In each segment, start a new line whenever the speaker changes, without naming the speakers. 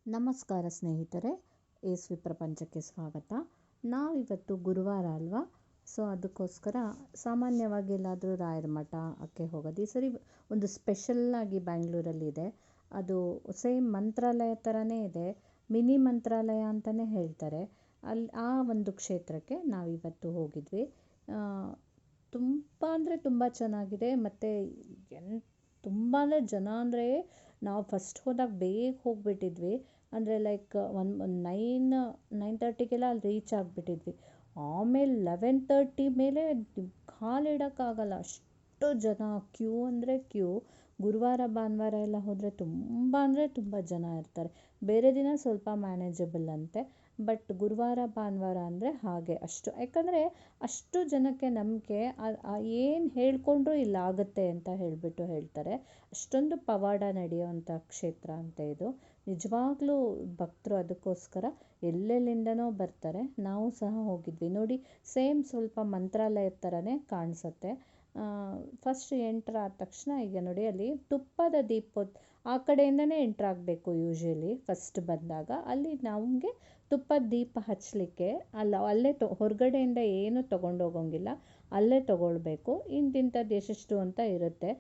ನಮಸ್ಕಾರ ಸ್ನೇಹಿತರೆ, ಎಸ್ವಿ ಪ್ರಪಂಚಕ್ಕೆ ಸ್ವಾಗತ. ನಾವಿವತ್ತು ಗುರುವಾರ ಅಲ್ವಾ, ಸೊ ಅದಕ್ಕೋಸ್ಕರ ಸಾಮಾನ್ಯವಾಗಿ ಎಲ್ಲಾದರೂ ರಾಯರ ಮಠಕ್ಕೆ ಹೋಗೋದು. ಈ ಸರಿ ಒಂದು ಸ್ಪೆಷಲ್ಲಾಗಿ ಬ್ಯಾಂಗ್ಳೂರಲ್ಲಿದೆ. ಅದು ಸೇಮ್ ಮಂತ್ರಾಲಯ ಥರನೇ ಇದೆ, ಮಿನಿ ಮಂತ್ರಾಲಯ ಅಂತಲೇ ಹೇಳ್ತಾರೆ. ಆ ಒಂದು ಕ್ಷೇತ್ರಕ್ಕೆ ನಾವಿವತ್ತು ಹೋಗಿದ್ವಿ. ತುಂಬ ಅಂದರೆ ತುಂಬ ಚೆನ್ನಾಗಿದೆ. ಮತ್ತು ತುಂಬ ಅಂದರೆ ಜನ ಅಂದರೆ ನಾವು ಫಸ್ಟ್ ಹೋದಾಗ ಬೇಗ ಹೋಗಿಬಿಟ್ಟಿದ್ವಿ. ಅಂದರೆ ಲೈಕ್ ಒಂದು 9:30ಗೆಲ್ಲ ಅಲ್ಲಿ ರೀಚ್ ಆಗಿಬಿಟ್ಟಿದ್ವಿ. ಆಮೇಲೆ 11:30 ಮೇಲೆ ಕಾಲಿಡೋಕ್ಕಾಗಲ್ಲ, ಅಷ್ಟು ಜನ. ಕ್ಯೂ ಅಂದರೆ ಕ್ಯೂ. ಗುರುವಾರ ಭಾನುವಾರ ಎಲ್ಲ ಹೋದರೆ ತುಂಬ ಅಂದರೆ ತುಂಬ ಜನ ಇರ್ತಾರೆ. ಬೇರೆ ದಿನ ಸ್ವಲ್ಪ ಮ್ಯಾನೇಜಬಲ್ ಅಂತೆ, ಬಟ್ ಗುರುವಾರ ಭಾನುವಾರ ಅಂದರೆ ಹಾಗೆ ಅಷ್ಟು. ಯಾಕಂದರೆ ಅಷ್ಟು ಜನಕ್ಕೆ ನಂಬಿಕೆ, ಏನು ಹೇಳ್ಕೊಂಡ್ರೂ ಇಲ್ಲ ಆಗುತ್ತೆ ಅಂತ ಹೇಳ್ತಾರೆ. ಅಷ್ಟೊಂದು ಪವಾಡ ನಡೆಯುವಂಥ ಕ್ಷೇತ್ರ ಅಂತ ಇದು. ನಿಜವಾಗ್ಲೂ ಭಕ್ತರು ಅದಕ್ಕೋಸ್ಕರ ಎಲ್ಲೆಲ್ಲಿಂದನೋ ಬರ್ತಾರೆ. ನಾವು ಸಹ ಹೋಗಿದ್ವಿ. ನೋಡಿ, ಸೇಮ್ ಸ್ವಲ್ಪ ಮಂತ್ರಾಲಯದ ಥರನೇ ಕಾಣಿಸುತ್ತೆ. ಫಸ್ಟ್ ಎಂಟ್ರ್ ಆದ ತಕ್ಷಣ ಈಗ ನೋಡಿ, ಅಲ್ಲಿ ತುಪ್ಪದ ದೀಪ ಆ ಕಡೆಯಿಂದನೇ ಎಂಟ್ರ್ ಆಗಬೇಕು. ಯೂಶ್ವಲಿ ಫಸ್ಟ್ ಬಂದಾಗ ಅಲ್ಲಿ ನಮಗೆ ತುಪ್ಪದ ದೀಪ ಹಚ್ಚಲಿಕ್ಕೆ ಅಲ್ಲೇ ಹೊರಗಡೆಯಿಂದ ಏನು ತೊಗೊಂಡೋಗೋಂಗಿಲ್ಲ, ಅಲ್ಲೇ ತೊಗೊಳ್ಬೇಕು. ಇಂತಿಂಥದ್ದು ಎಷ್ಟೆಷ್ಟು ಅಂತ ಇರುತ್ತೆ.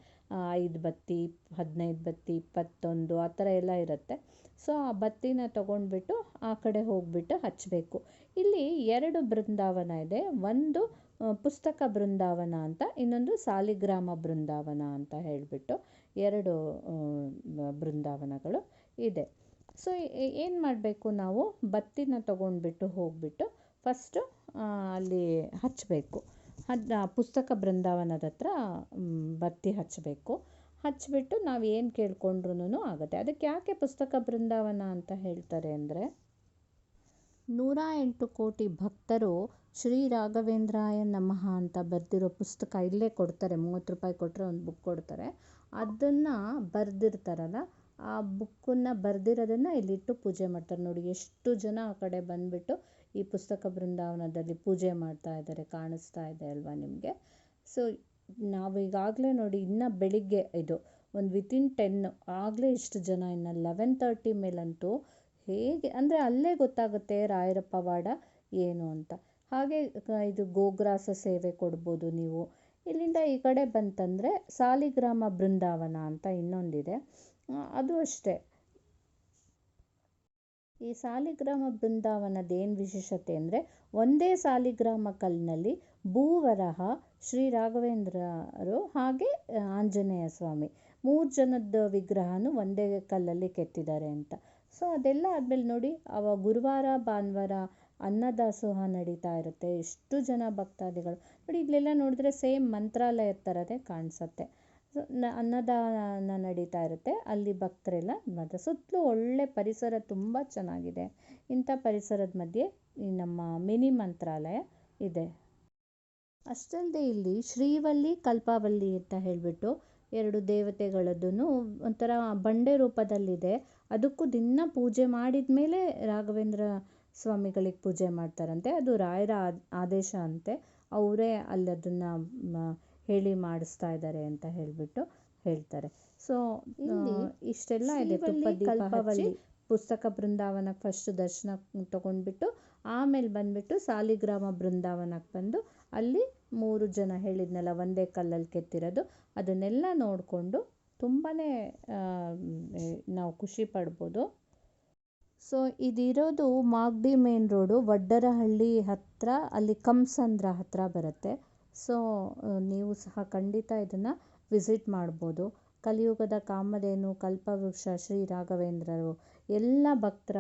5 ಬತ್ತಿ, 15 ಬತ್ತಿ, 21 ಆ ಥರ ಎಲ್ಲ ಇರುತ್ತೆ. ಸೊ ಆ ಬತ್ತಿನ ತೊಗೊಂಡ್ಬಿಟ್ಟು ಆ ಕಡೆ ಹೋಗಿಬಿಟ್ಟು ಹಚ್ಚಬೇಕು. ಇಲ್ಲಿ 2 ಬೃಂದಾವನ ಇದೆ. ಒಂದು ಪುಸ್ತಕ ಬೃಂದಾವನ ಅಂತ, ಇನ್ನೊಂದು ಸಾಲಿಗ್ರಾಮ ಬೃಂದಾವನ ಅಂತ ಹೇಳಿಬಿಟ್ಟು 2 ಬೃಂದಾವನಗಳು ಇದೆ. ಸೊ ಏನು ಮಾಡಬೇಕು, ನಾವು ಬತ್ತಿನ ತೊಗೊಂಡ್ಬಿಟ್ಟು ಹೋಗಿಬಿಟ್ಟು ಫಸ್ಟು ಅಲ್ಲಿ ಹಚ್ಚಬೇಕು. ಪುಸ್ತಕ ಬೃಂದಾವನದ ಹತ್ರ ಬತ್ತಿ ಹಚ್ಚಬೇಕು. ಹಚ್ಚಿಬಿಟ್ಟು ನಾವು ಏನು ಕೇಳ್ಕೊಂಡ್ರೂ ಆಗುತ್ತೆ. ಅದಕ್ಕೆ ಯಾಕೆ ಪುಸ್ತಕ ಬೃಂದಾವನ ಅಂತ ಹೇಳ್ತಾರೆ ಅಂದರೆ, 108 ಕೋಟಿ ಭಕ್ತರು ಶ್ರೀ ರಾಘವೇಂದ್ರಾಯ ನಮಃ ಅಂತ ಬರೆದಿರೋ ಪುಸ್ತಕ ಇಲ್ಲೇ ಕೊಡ್ತಾರೆ. 30 ರೂಪಾಯಿ ಕೊಟ್ಟರೆ ಒಂದು ಬುಕ್ ಕೊಡ್ತಾರೆ. ಅದನ್ನು ಬರೆದಿರ್ತಾರಲ್ಲ, ಆ ಬುಕ್ಕನ್ನು ಬರೆದಿರೋದನ್ನು ಇಲ್ಲಿಟ್ಟು ಪೂಜೆ ಮಾಡ್ತಾರೆ. ನೋಡಿ, ಎಷ್ಟು ಜನ ಆ ಕಡೆ ಬಂದುಬಿಟ್ಟು ಈ ಪುಸ್ತಕ ಬೃಂದಾವನದಲ್ಲಿ ಪೂಜೆ ಮಾಡ್ತಾ ಇದ್ದಾರೆ. ಕಾಣಿಸ್ತಾ ಇದೆ ಅಲ್ವಾ ನಿಮಗೆ? ಸೊ ನಾವು ಈಗಾಗಲೇ ನೋಡಿ, ಇನ್ನು ಬೆಳಿಗ್ಗೆ ಇದು ಒಂದು ವಿತಿನ್ 10 ಆಗಲೇ ಇಷ್ಟು ಜನ. ಇನ್ನು 11:30 ಮೇಲಂತೂ ಹೇಗೆ ಅಂದರೆ ಅಲ್ಲೇ ಗೊತ್ತಾಗುತ್ತೆ ರಾಯರ ಪವಾಡ ಏನು ಅಂತ. ಹಾಗೆ ಇದು ಗೋಗ್ರಾಸ ಸೇವೆ ಕೊಡ್ಬೋದು ನೀವು. ಇಲ್ಲಿಂದ ಈ ಕಡೆ ಬಂತಂದರೆ ಸಾಲಿಗ್ರಾಮ ಬೃಂದಾವನ ಅಂತ ಇನ್ನೊಂದಿದೆ. ಅದು ಅಷ್ಟೇ. ಈ ಸಾಲಿಗ್ರಾಮ ಬೃಂದಾವನದ ಏನು ವಿಶೇಷತೆ ಅಂದರೆ, ಒಂದೇ ಸಾಲಿಗ್ರಾಮ ಕಲ್ಲಿನಲ್ಲಿ ಭೂವರಹ, ಶ್ರೀ ರಾಘವೇಂದ್ರರು ಹಾಗೆ ಆಂಜನೇಯ ಸ್ವಾಮಿ 3 ಜನದ ವಿಗ್ರಹನೂ ಒಂದೇ ಕಲ್ಲಲ್ಲಿ ಕೆತ್ತಿದ್ದಾರೆ ಅಂತ. ಸೊ ಅದೆಲ್ಲ ಆದಮೇಲೆ ನೋಡಿ, ಗುರುವಾರ ಭಾನುವಾರ ಅನ್ನದಾಸೋಹ ನಡೀತಾ ಇರುತ್ತೆ. ಎಷ್ಟು ಜನ ಭಕ್ತಾದಿಗಳು ನೋಡಿ. ಇಲ್ಲೆಲ್ಲ ನೋಡಿದ್ರೆ ಸೇಮ್ ಮಂತ್ರಾಲಯದ ಥರನೇ ಕಾಣಿಸುತ್ತೆ. ಅನ್ನದಾನ ನಡೀತಾ ಇರುತ್ತೆ. ಅಲ್ಲಿ ಭಕ್ತರೆಲ್ಲ ಮತ್ತು ಸುತ್ತಲೂ ಒಳ್ಳೆ ಪರಿಸರ, ತುಂಬ ಚೆನ್ನಾಗಿದೆ. ಇಂಥ ಪರಿಸರದ ಮಧ್ಯೆ ಈ ನಮ್ಮ ಮಿನಿ ಮಂತ್ರಾಲಯ ಇದೆ. ಅಷ್ಟಲ್ಲದೆ ಇಲ್ಲಿ ಶ್ರೀವಲ್ಲಿ ಕಲ್ಪವಲ್ಲಿ ಅಂತ ಹೇಳಿಬಿಟ್ಟು 2 ದೇವತೆಗಳದ್ದೂ ಒಂಥರ ಬಂಡೆ ರೂಪದಲ್ಲಿದೆ. ಅದಕ್ಕೂ ದಿನ ಪೂಜೆ ಮಾಡಿದ ಮೇಲೆ ರಾಘವೇಂದ್ರ ಸ್ವಾಮಿಗಳಿಗೆ ಪೂಜೆ ಮಾಡ್ತಾರಂತೆ. ಅದು ರಾಯರ ಆದೇಶ ಅಂತೆ. ಅವರೇ ಅಲ್ಲಿ ಅದನ್ನು ಹೇಳಿ ಮಾಡಿಸ್ತಾ ಇದ್ದಾರೆ ಅಂತ ಹೇಳಿಬಿಟ್ಟು ಹೇಳ್ತಾರೆ. ಸೊ ಇಷ್ಟೆಲ್ಲ ಇದೆ. ಕಲ್ಪವಲ್ಲಿ ಪುಸ್ತಕ ಬೃಂದಾವನಕ್ಕೆ ಫಸ್ಟ್ ದರ್ಶನ ತೊಗೊಂಡ್ಬಿಟ್ಟು ಆಮೇಲೆ ಬಂದುಬಿಟ್ಟು ಸಾಲಿಗ್ರಾಮ ಬೃಂದಾವನಕ್ಕೆ ಬಂದು ಅಲ್ಲಿ 3 ಜನ ಹೇಳಿದ್ನಲ್ಲ ಒಂದೇ ಕಲ್ಲಲ್ಲಿ ಕೆತ್ತಿರೋದು, ಅದನ್ನೆಲ್ಲ ನೋಡಿಕೊಂಡು ತುಂಬಾ ನಾವು ಖುಷಿ ಪಡ್ಬೋದು. So ಇದಿರೋದು Magadi main road, Vaddarahalli ಹತ್ತಿರ, ಅಲ್ಲಿ ಕಂಸಂದ್ರ ಹತ್ತಿರ ಬರುತ್ತೆ. ಸೊ ನೀವು ಸಹ ಖಂಡಿತ ಇದನ್ನು ವಿಸಿಟ್ ಮಾಡ್ಬೋದು. ಕಲಿಯುಗದ ಕಾಮಧೇನು ಕಲ್ಪವೃಕ್ಷ ಶ್ರೀ ರಾಘವೇಂದ್ರರು ಎಲ್ಲ ಭಕ್ತರ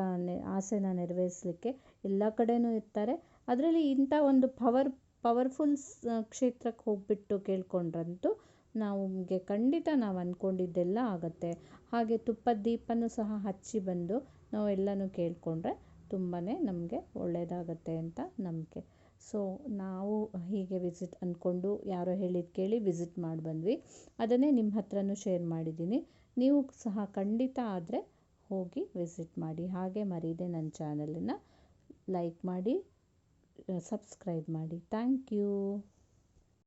ಆಸೆನ ನೆರವೇರಿಸಲಿಕ್ಕೆ ಎಲ್ಲ ಕಡೆಯೂ ಇರ್ತಾರೆ. ಅದರಲ್ಲಿ ಇಂಥ ಒಂದು ಪವರ್ಫುಲ್ ಕ್ಷೇತ್ರಕ್ಕೆ ಹೋಗ್ಬಿಟ್ಟು ಕೇಳ್ಕೊಂಡ್ರಂತೂ ನಮಗೆ ಖಂಡಿತ ನಾವು ಅಂದ್ಕೊಂಡಿದ್ದೆಲ್ಲ ಆಗುತ್ತೆ. ಹಾಗೆ ತುಪ್ಪದ ದೀಪನೂ ಸಹ ಹಚ್ಚಿ ಬಂದು ನಾವು ಎಲ್ಲನೂ ಕೇಳಿಕೊಂಡ್ರೆ ತುಂಬಾ ನಮಗೆ ಒಳ್ಳೆಯದಾಗತ್ತೆ ಅಂತ ನಂಬಿಕೆ. ಸೊ ನಾವು ಹೀಗೆ ವಿಸಿಟ್ ಅಂದ್ಕೊಂಡು ಯಾರೋ ಹೇಳಿದ್ದು ಕೇಳಿ ವಿಸಿಟ್ ಮಾಡಿ ಬಂದ್ವಿ. ಅದನ್ನೇ ನಿಮ್ಮ ಹತ್ರನೂ ಶೇರ್ ಮಾಡಿದ್ದೀನಿ. ನೀವು ಸಹ ಖಂಡಿತ ಆದರೆ ಹೋಗಿ ವಿಸಿಟ್ ಮಾಡಿ. ಹಾಗೆ ಮರೀದೆ ನನ್ನ ಚಾನಲನ್ನು ಲೈಕ್ ಮಾಡಿ, ಸಬ್ಸ್ಕ್ರೈಬ್ ಮಾಡಿ. Thank you.